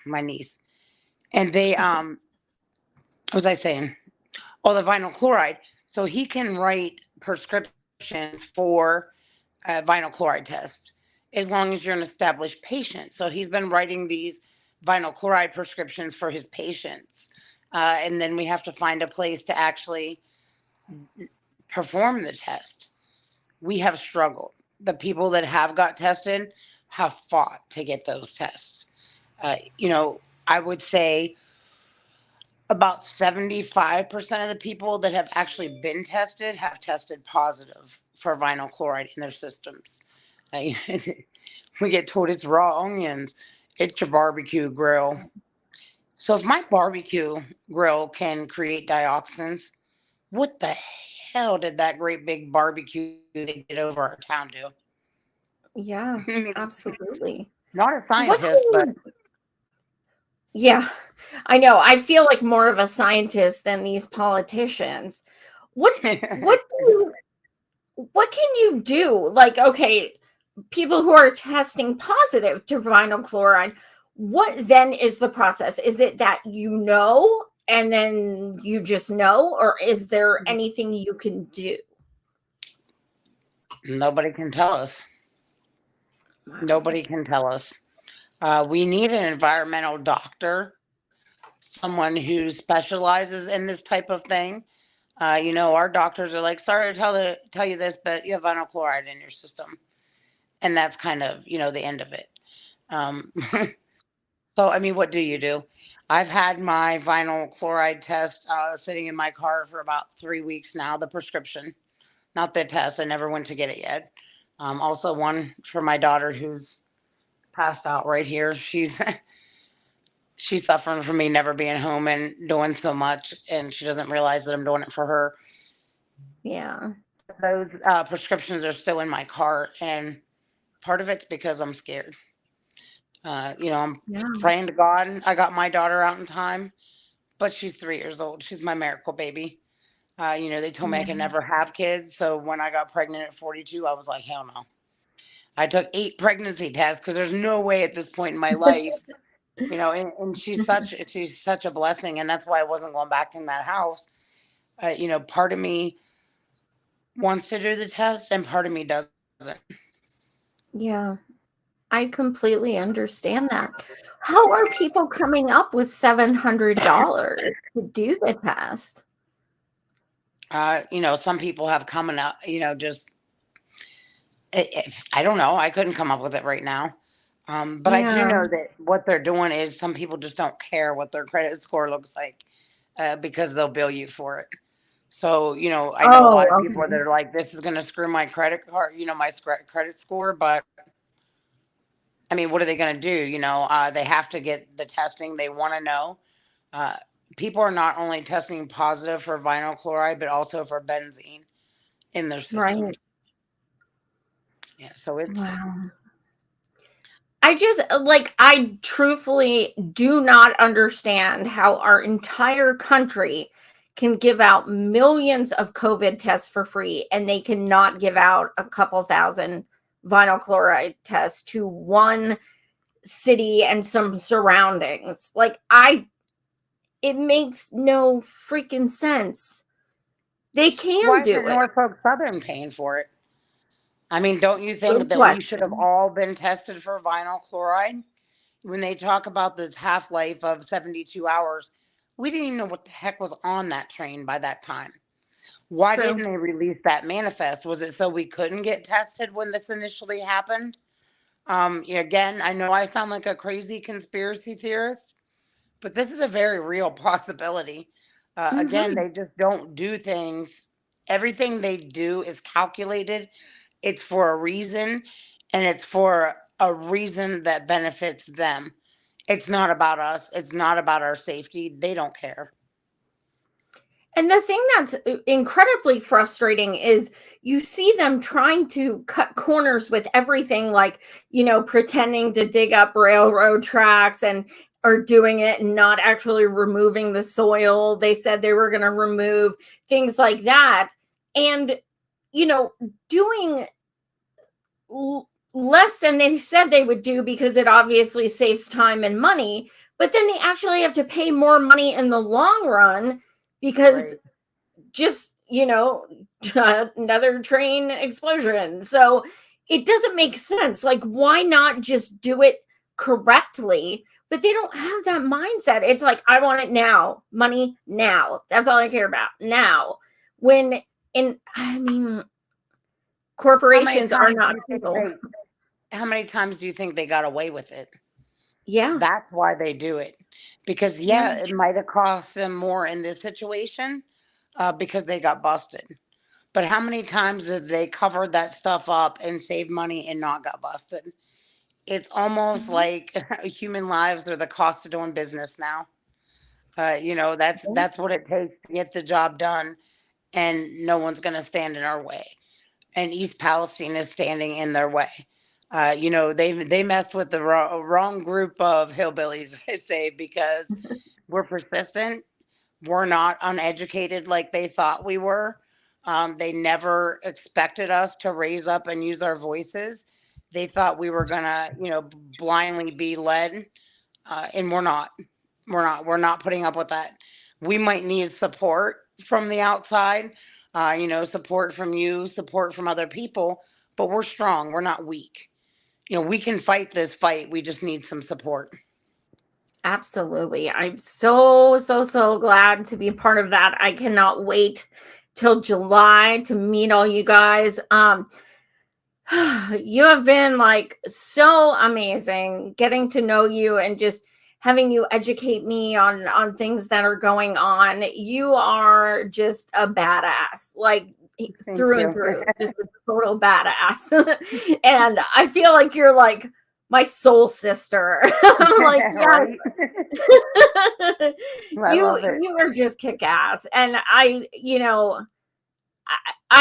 my niece, and they, what was I saying? Oh, the vinyl chloride. So he can write prescriptions for vinyl chloride tests as long as you're an established patient. So he's been writing these vinyl chloride prescriptions for his patients. And then we have to find a place to actually perform the test. We have struggled. The people that have got tested have fought to get those tests. I would say about 75% of the people that have actually been tested have tested positive for vinyl chloride in their systems. We get told it's raw onions, it's your barbecue grill. So if my barbecue grill can create dioxins, what the hell did that great big barbecue they did over our town do? Yeah, I mean, absolutely. not a What scientist, can but you Yeah, I know. I feel like more of a scientist than these politicians. What what do you what can you do? Like, okay, people who are testing positive to vinyl chloride, what then is the process? Is it that you know and then you just know, or is there anything you can do? Nobody can tell us. Wow. Nobody can tell us. We need an environmental doctor, someone who specializes in this type of thing. Our doctors are like, sorry to tell you this, but you have vinyl chloride in your system, and that's kind of the end of it. Um, so, I mean, what do you do? I've had my vinyl chloride test sitting in my car for about 3 weeks now. The prescription, not the test. I never went to get it yet. Also, one for my daughter who's passed out right here. She's suffering from me never being home and doing so much, and she doesn't realize that I'm doing it for her. Yeah. Those prescriptions are still in my car, and part of it's because I'm scared. I'm Yeah. praying to God I got my daughter out in time, but she's 3 years old. She's my miracle baby. They told me I Yeah. could never have kids, so when I got pregnant at 42, I was like, hell no. I took 8 pregnancy tests because there's no way at this point in my life. And she's such a blessing, and that's why I wasn't going back in that house. Part of me wants to do the test, and part of me doesn't. Yeah. I completely understand that. How are people coming up with $700 to do the test? Some people have coming up. Just I don't know. I couldn't come up with it right now. But I do Yeah. know that what they're doing is some people just don't care what their credit score looks like because they'll bill you for it. So, I know a Oh, lot of people that okay. are like, this is going to screw my credit card, my credit score. But I mean, what are they going to do? They have to get the testing. They want to know. Uh, People are not only testing positive for vinyl chloride, but also for benzene in their Right. systems. Yeah. So it's, Wow. I just I truthfully do not understand how our entire country can give out millions of COVID tests for free and they cannot give out a couple thousand vinyl chloride tests to one city and some surroundings. It makes no freaking sense. They can why do isn't it. Norfolk Southern paying for it? I mean, don't you Good think that we should have question. all been tested for vinyl chloride? When they talk about this half life of 72 hours, we didn't even know what the heck was on that train by that time. It's Why true. didn't they release that manifest? Was it so we couldn't get tested when this initially happened? Again, I know I sound like a crazy conspiracy theorist, but this is a very real possibility. Again, Hmm. they just don't do things. Everything they do is calculated. It's for a reason, and it's for a reason that benefits them. It's not about us. It's not about our safety. They don't care. And the thing that's incredibly frustrating is you see them trying to cut corners with everything, pretending to dig up railroad tracks and are doing it and not actually removing the soil. They said they were going to remove things like that. And, you know, doing less than they said they would do because it obviously saves time and money. But then they actually have to pay more money in the long run because Right. just another train explosion. So it doesn't make sense. Like, why not just do it correctly? But they don't have that mindset. It's like, I want it now, money now. That's all I care about now. When in I mean, How many corporations are times do not you think people. they how many times do you think they got away with it? Yeah. That's why they do it. Because Yeah. yeah, it might have cost them more in this situation because they got busted. But how many times have they covered that stuff up and saved money and not got busted? It's almost Mhm. like human lives are the cost of doing business now. That's what it takes to get the job done, and no one's going to stand in our way. And East Palestine is standing in their way. They messed with the wrong group of hillbillies, I say, because we're persistent. We're not uneducated like they thought we were. They never expected us to raise up and use our voices. They thought we were gonna, blindly be led, and we're not. We're not putting up with that. We might need support from the outside, support from you, support from other people, but we're strong. We're not weak. We can fight this fight. We just need some support. Absolutely. I'm so, so, so glad to be a part of that. I cannot wait till July to meet all you guys. You have been like so amazing getting to know you and just having you educate me on things that are going on. You are just a badass, like Thank through and you. through, just a total badass. And I feel like you're like my soul sister. I'm like, yes. Right? I you love it. you are just kick ass. And I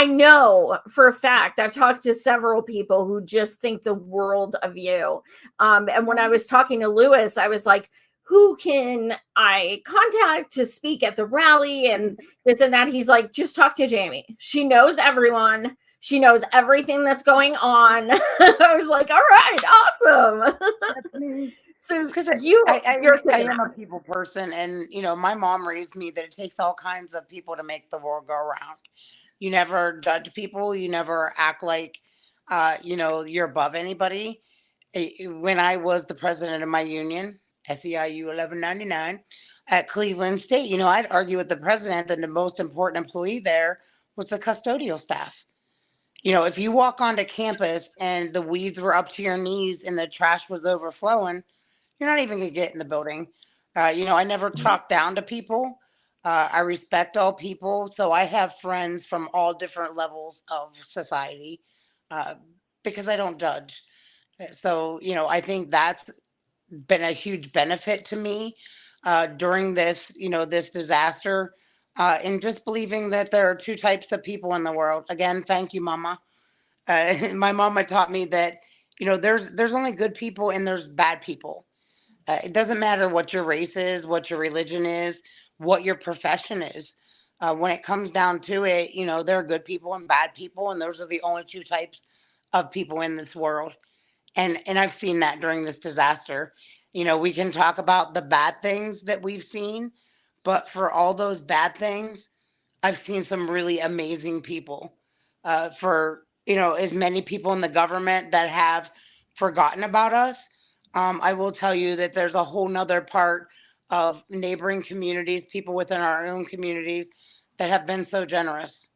know for a fact, I've talked to several people who just think the world of you. And when I was talking to Lewis, I was like, who can I contact to speak at the rally and this and that? He's like, just talk to Jamie. She knows everyone. She knows everything that's going on. I was like, all right, awesome. That's me. So Because you're I kicking am a ass. people person, and my mom raised me that it takes all kinds of people to make the world go around. You never judge people. You never act like, you're above anybody. When I was the president of my union, SEIU 1199, at Cleveland State, I'd argue with the president that the most important employee there was the custodial staff. If you walk onto campus and the weeds were up to your knees and the trash was overflowing, you're not even going to get in the building. I never talk down to people. I respect all people. So I have friends from all different levels of society, uh, because I don't judge. So, I think that's been a huge benefit to me during this disaster, and just believing that there are two types of people in the world. Again, thank you, Mama. My mama taught me that, there's only good people and there's bad people. It doesn't matter what your race is, what your religion is, what your profession is. When it comes down to it, there are good people and bad people, and those are the only two types of people in this world. And I've seen that during this disaster. We can talk about the bad things that we've seen, but for all those bad things, I've seen some really amazing people. For as many people in the government that have forgotten about us, I will tell you that there's a whole nother part of neighboring communities, people within our own communities that have been so generous.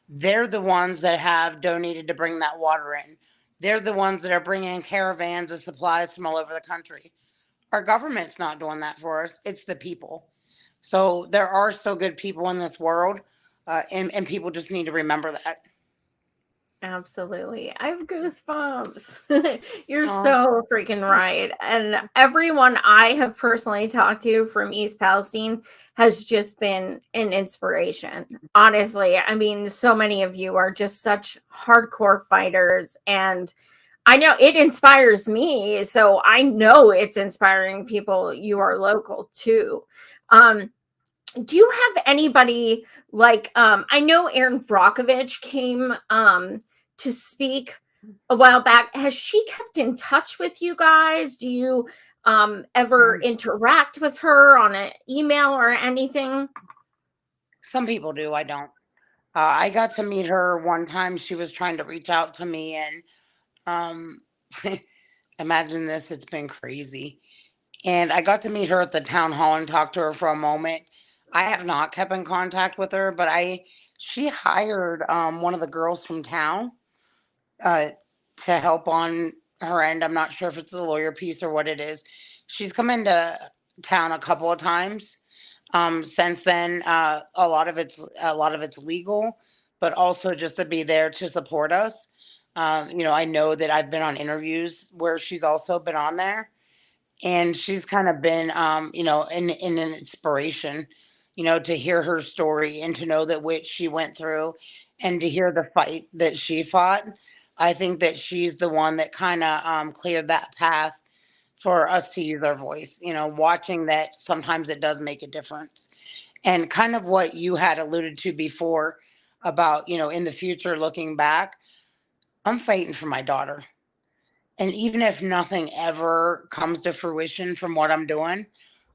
They're the ones that have donated to bring that water in. They're the ones that are bringing caravans of supplies from all over the country. Our government's not doing that for us. It's the people. So there are still good people in this world, and people just need to remember that. Absolutely. I have goosebumps. You're Oh, so freaking right. And everyone I have personally talked to from East Palestine has just been an inspiration. Honestly, I mean, so many of you are just such hardcore fighters. And I know it inspires me. So I know it's inspiring people you are local too. Um, do you have anybody like I know Aaron Brockovich came to speak a while back. Has she kept in touch with you guys? Do you ever um, interact with her on an email or anything? some people do. I don't. I got to meet her one time. She was trying to reach out to me, and um, imagine this. It's been crazy. And I got to meet her at the town hall and talk to her for a moment. I have not kept in contact with her, but she hired one of the girls from town uh, to help on her end. I'm not sure if it's the lawyer piece or what it is. She's come into town a couple of times. Since then, a lot of it's legal, but also just to be there to support us. I know that I've been on interviews where she's also been on there, and she's kind of been, in an inspiration, to hear her story and to know that what she went through, and to hear the fight that she fought. I think that she's the one that kind of cleared that path for us to use our voice. Watching that sometimes it does make a difference, and kind of what you had alluded to before about, in the future looking back. I'm fighting for my daughter. And even if nothing ever comes to fruition from what I'm doing,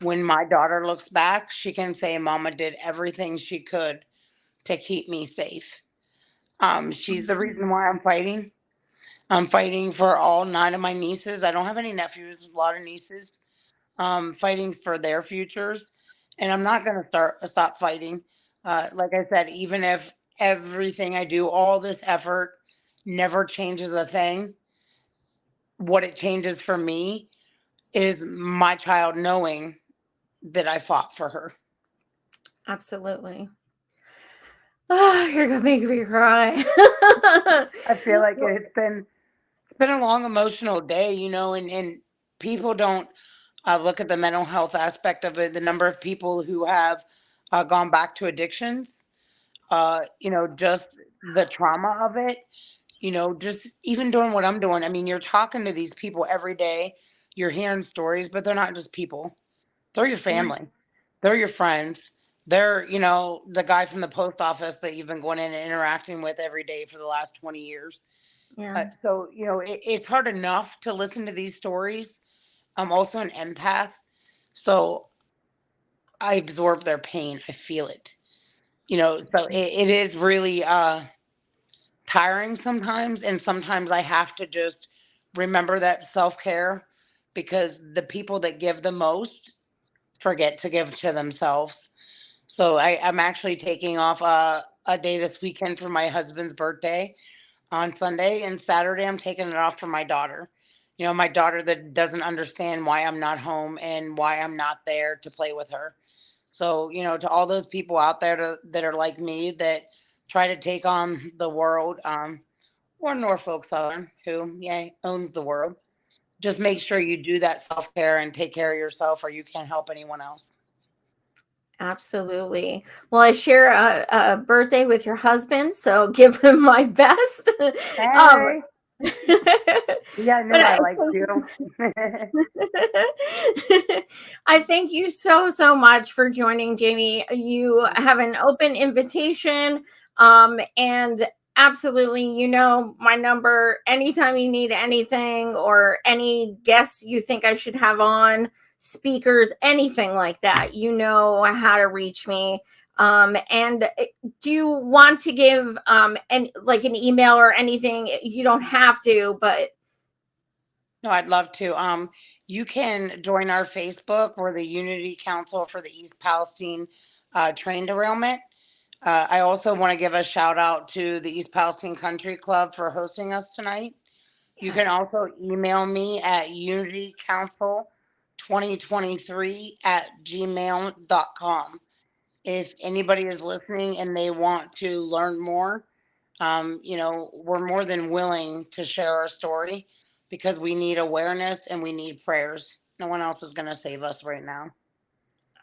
when my daughter looks back, she can say, Mama did everything she could to keep me safe. She's the reason why I'm fighting. I'm fighting for all 9 of my nieces. I don't have any nephews, a lot of nieces. Fighting for their futures, and I'm not going to stop fighting. Like I said, even if everything I do, all this effort, never changes a thing, what it changes for me is my child knowing that I fought for her. Absolutely. Oh, you're gonna make me cry. I feel like it's been a long emotional day, and people don't look at the mental health aspect of it. The number of people who have gone back to addictions, just the trauma of it, just even doing what I'm doing. I mean, you're talking to these people every day, you're hearing stories, but they're not just people. They're your Yeah. family. They're your friends. They're, the guy from the post office that you've been going in and interacting with every day for the last 20 years. Yeah. So, it's hard enough to listen to these stories. I'm also an empath. So I absorb their pain. I feel it. So it is really tiring sometimes. And sometimes I have to just remember that self care, because the people that give the most forget to give to themselves. So I'm actually taking off a day this weekend for my husband's birthday on Sunday, and Saturday I'm taking it off for my daughter. My daughter that doesn't understand why I'm not home and why I'm not there to play with her. So, to all those people out there that are like me, that try to take on the world, or Norfolk Southern, who, yeah, owns the world, just make sure you do that self care and take care of yourself, or you can't help anyone else. Absolutely. Well, I share a birthday with your husband, so give him my best. um, Hey, yeah, I knew but I liked you. I thank you so much for joining, Jamie. You have an open invitation, and absolutely, my number anytime you need anything or any guests you think I should have on, speakers, anything like that. You know how to reach me. And do you want to give like an email or anything? You don't have to, but No, I'd love to. You can join our Facebook. We're the Unity Council for the East Palestine train derailment. I also want to give a shout out to the East Palestine Country Club for hosting us tonight. You can yes. also email me at unitycouncil2023@gmail.com. If anybody is listening and they want to learn more, we're more than willing to share our story, because we need awareness and we need prayers. No one else is going to save us right now.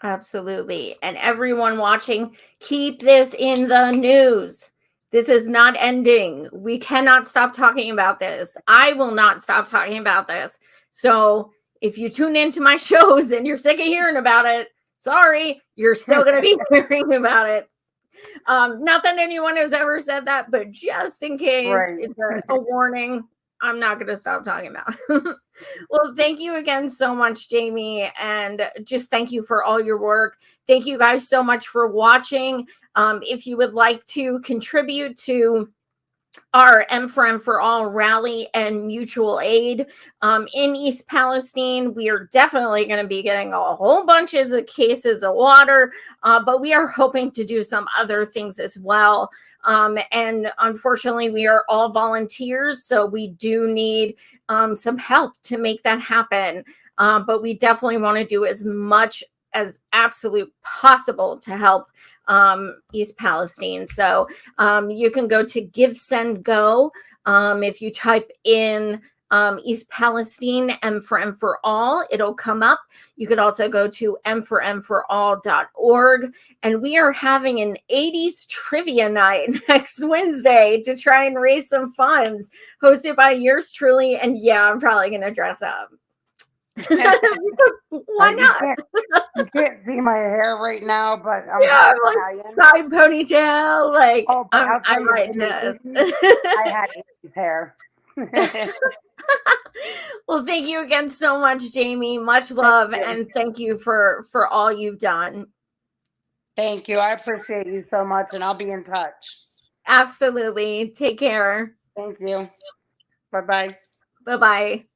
Absolutely. And everyone watching, keep this in the news. This is not ending. We cannot stop talking about this. I will not stop talking about this. So if you tune into my shows and you're sick of hearing about it, sorry, you're still going to be hearing about it. Not that anyone has ever said that, but just in case, Right. it's a warning. I'm not going to stop talking about it. Well, thank you again so much, Jamie. And just thank you for all your work. Thank you guys so much for watching. If you would like to contribute to our M for M for All rally and mutual aid in East Palestine, we are definitely going to be getting a whole bunches of cases of water, but we are hoping to do some other things as well. And unfortunately, we are all volunteers, so we do need some help to make that happen. But we definitely want to do as much as absolute possible to help East Palestine. So you can go to Give, Send, Go. If you type in East Palestine, M for M for All, it'll come up. You could also go to m4mforall.org. And we are having an 80s trivia night next Wednesday to try and raise some funds, hosted by yours truly. And yeah, I'm probably going to dress up. Why not? You can't see my hair right now, but I'm Yeah, half like Italian. side ponytail. Like Oh, but I'll I tell you, might in the just. 80s, I had 80s hair. Well, thank you again so much, Jamie. Much Thank love, you. and thank you for all you've done. Thank you. I appreciate you so much, and I'll be in touch. Absolutely. Take care. Thank you. Bye-bye. Bye-bye.